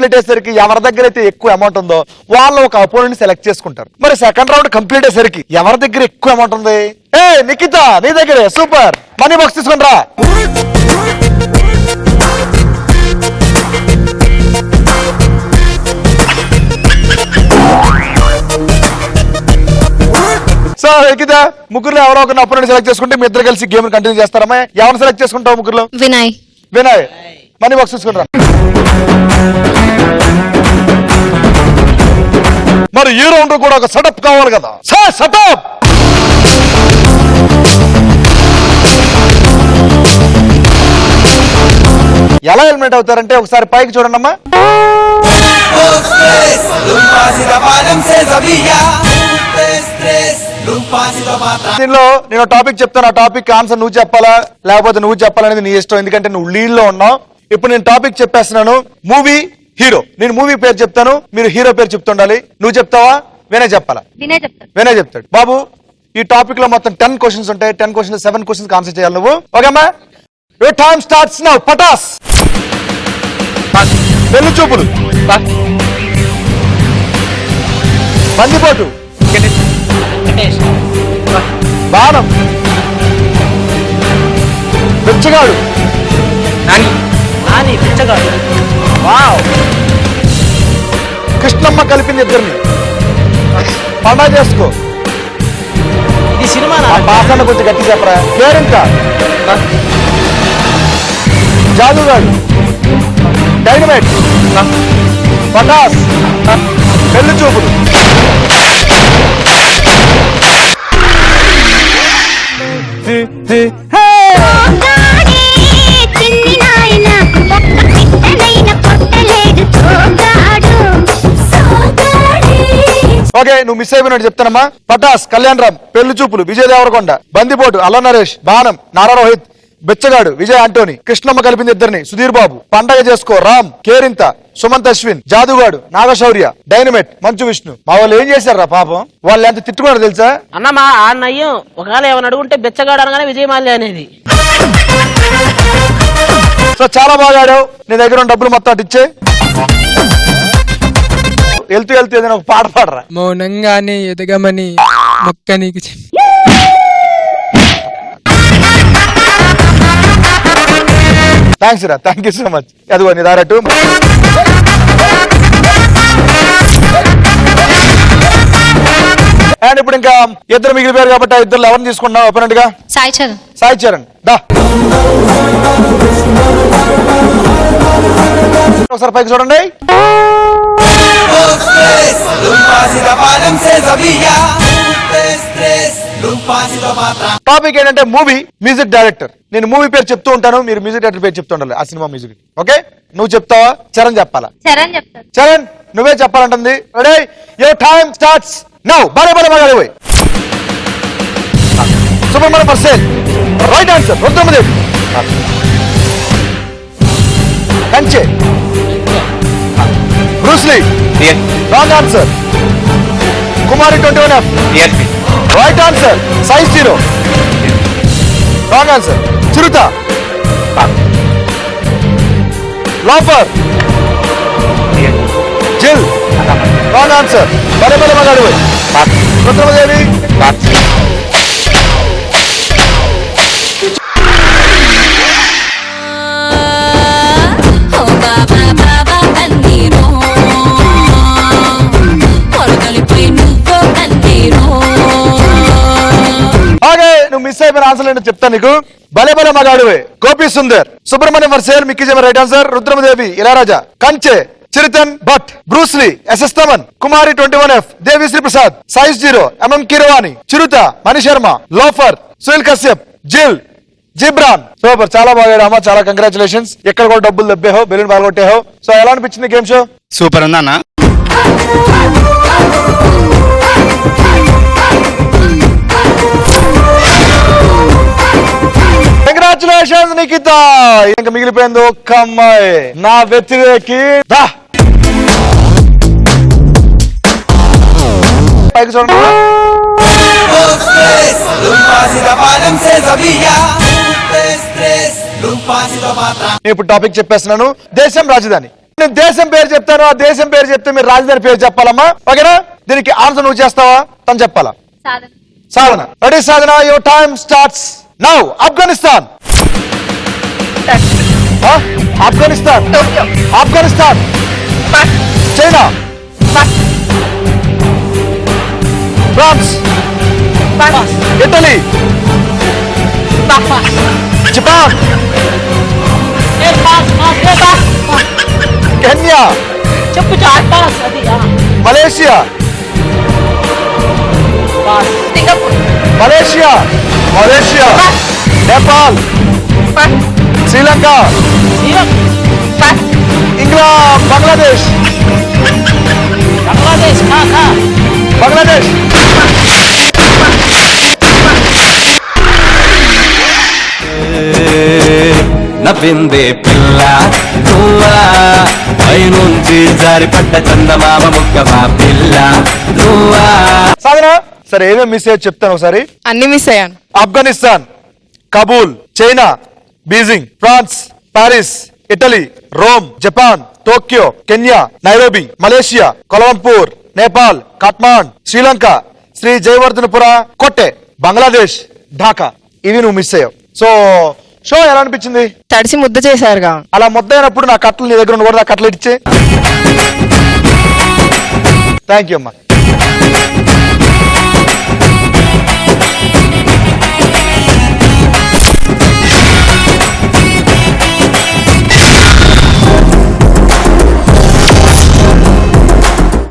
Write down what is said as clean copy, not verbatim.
Complete అయ్యేసరికి ఎవరి దగ్గర అయితే ఎక్కువ అమౌంట్ ఉందో వాళ్ళు ఒక అపోనెంట్ సెలెక్ట్ చేసుకుంటారు. మరి సెకండ్ రౌండ్ కంప్లీట్ అయ్యేసరికి ఎవరి దగ్గర ఎక్కువ అమౌంట్ ఉంది? ఏ నిఖిత, నీ దగ్గరే సూపర్ మనీ బాక్స్ తీసుకుని రా. సో నిఖిత, ముగ్గురులో ఎవరో ఒక అపోనెంట్ సెలెక్ట్ చేసుకుంటే మీ ఇద్దరు కలిసి గేమ్ కంటిన్యూ చేస్తారమ్మా. ఎవరిని సెలెక్ట్ చేసుకుంటావు ముగ్గురులో? వినయ్. వినయ్, మనీ బాక్స్ తీసుకుని రా. మరి ఈ రౌండ్ కూడా ఒక సెటప్ కావాలి కదా. Sir setup. ఎలా ఎలిమినేట్ అవుతారంటే ఒకసారి పైకి చూడండి అమ్మా. దీనిలో నేను టాపిక్ చెప్తాను, ఆ టాపిక్ ఆన్సర్ నువ్వు చెప్పాలా లేకపోతే నువ్వు చెప్పాలనేది నీ ఇష్టం, ఎందుకంటే నువ్వు లీడ్ లో ఉన్నావు. ఇప్పుడు నేను టాపిక్ చెప్పేస్తున్నాను, మూవీ హీరో. నేను మూవీ పేరు చెప్తాను, మీరు హీరో పేరు చెప్తుండాలి. నువ్వు చెప్తావా వినయ్ చెప్పాలా? వినయ్ చెప్తాడు. బాబు, ఈ టాపిక్ లో మొత్తం 10 క్వశ్చన్స్ ఉంటాయి. 10 క్వశ్చన్స్ 7 క్వశ్చన్స్ ఆన్సర్ చేయాలి నువ్వు. ఓకేమ్మా? Your time starts now. Pataas. Pelli Choopulu. బందిపోటు. బాణం. బిచ్చగాడు. కృష్ణమ్మ కలిపింది ఇద్దరిని. పండా చేసుకో. ఇది సినిమా భాషను కొంచెం గట్టి చెప్పరా. కేరింకా. జాదుగాడు. డైనమైట్. పటాస్. పెళ్లి చూపులు. ఓకే, నువ్వు మిస్ అయిపోయినట్టు చెప్తానమ్మా. పటాస్ కళ్యాణ్ రామ్, పెళ్లి చూపులు విజయ్ దేవరకొండ, బందిపోటు అల్ల నరేష్, బాణం నారా రోహిత్, బిచ్చగాడు విజయ్ ఆంటోని, కృష్ణమ్మ కలిపింది ఇద్దరిని సుధీర్ బాబు, పండగ చేసుకో రామ్, కేరింత సుమంత్ అశ్విన్, జాదుగాడు నాగశౌర్య, డైనమైట్ మంచు విష్ణు. మా వాళ్ళు ఏం చేశారా పాపం, వాళ్ళు ఎంత తిట్టుకున్నారో తెలుసా? అన్న మా అన్నయ్యం ఒకవేళ ఏమైనా అడుగుంటే బిచ్చగాడు అనగానే విజయమాల్య అనేది. సో చాలా బాగా ఆడావు. నీ దగ్గర ఉన్న డబ్బులు మొత్తం అటు ఇచ్చే. వెళ్తూ వెళ్తూ ఏదైనా ఒక పాట పాడరా. మౌనంగానే ఎదగమని మొక్క నీకు థ్యాంక్స్ రా, థ్యాంక్ యూ సో మచ్. అదిగో నీ దారట్టు. అండ్ ఇప్పుడు ఇంకా ఇద్దరు మిగిలిపోయారు కాబట్టి ఆ ఇద్దరు ఎవరిని తీసుకుంటున్నాం ఓపెనెంట్ గా? సాయి చరణ్. సాయి చరణ్ దా. ఒకసారి పైకి చూడండి. టాపిక్ ఏంటంటే మూవీ మ్యూజిక్ డైరెక్టర్. నేను మూవీ పేరు చెప్తూ ఉంటాను, మీరు మ్యూజిక్ డైరెక్టర్ పేరు చెప్తూ ఉండాలి ఆ సినిమా మ్యూజిక్. ఓకే, నువ్వు చెప్తావా చరణ్ చెప్పాలా? చరణ్ చెప్తాను. చరణ్ నువ్వే చెప్పాలంటుంది. Ready, your time starts now. Bhale Bhale Bhale పోయి. Subramanyam for sale. Right answer. Rudhramadevi. Kanche. Bruce Lee. Wrong answer. Kumari 21F. Right answer. Size 0. Wrong answer. Chirutha. Loafer. Jil. Wrong answer. Bhale Bhale మగాడు. రుద్రమదేవి. నువ్వు మిస్ అయిపోయిన ఆన్సర్ ఏంటో చెప్తాను నీకు. బలే బలే మగాడువే గోపి సుందర్. సుబ్రహ్మణ్యం ఫర్ సేల్ మిక్కిజమ right answer. Rudhramadevi Ilaiyaraaja. Kanche Chirantan Bhatt. Bruce Lee S S Thaman. Kumari 21F. Devi Sri Prasad. Size 0 MM Keeravani. Chirutha Mani Sharma. Loafer Sunil Kashyap. Jil Ghibran. Super, చాలా బాగా అమ్మా, చాలా కంగ్రాచులేషన్స్. ఎక్కడ కూడా డబ్బులు దబ్బేహో, బెలూన్ బాగొట్టేహో. సో ఎలా అనిపించింది గేమ్ షో? సూపర్ ఉందన్నా. కంగ్రాచులేషన్స్ నిఖిత. ఇంకా మిగిలిపోయింది ఒక్క అమ్మాయి, నా వ్యతిరేకి. పైకి చూడండి. ఇప్పుడు టాపిక్ చెప్పేస్తున్నాను. దేశం రాజధాని. నేను దేశం పేరు చెప్తాను, ఆ దేశం పేరు చెప్తే మీరు రాజధాని పేరు చెప్పాలమ్మా. ఓకేనా? దీనికి ఆన్సర్ నువ్వు చేస్తావా, తను చెప్పాలా? Sadhana. Ready Sadhana, your time starts now. Afghanistan. Afghanistan. Afghanistan. China. France. Italy. Japan. Kenya. చెప్పు అది Malaysia. Malaysia. Malaysia. Nepal. Sri Lanka. England. Bangladesh. Bangladesh. Bangladesh. నవ్విందే పిల్ల నువ్వా, పైనుంచి జారిపడ్డ చందమామ ముక్కవా పిల్ల నువ్వా. సాధన సరే, ఏమేమి మిస్ అయ్యో చెప్తాను ఒకసారి. అన్ని మిస్ అయ్యాను. Afghanistan, Kabul, China, Beijing, France, Paris, Italy, Rome, Japan, Tokyo, Kenya, Nairobi, Malaysia, Kuala Lumpur, Nepal, Kathmandu, Sri Lanka, Sri Jayawardenepura, Kotte, Bangladesh, Dhaka. ఇవి నువ్వు మిస్ అయ్యావు. సో షో ఎలా అనిపించింది? తడిసి ముద్ద చేశారుగా. అలా ముద్దయినప్పుడు నా కట్టలు నీ దగ్గర కూడా నా కట్టలు ఇచ్చే. థ్యాంక్ యూ అమ్మా.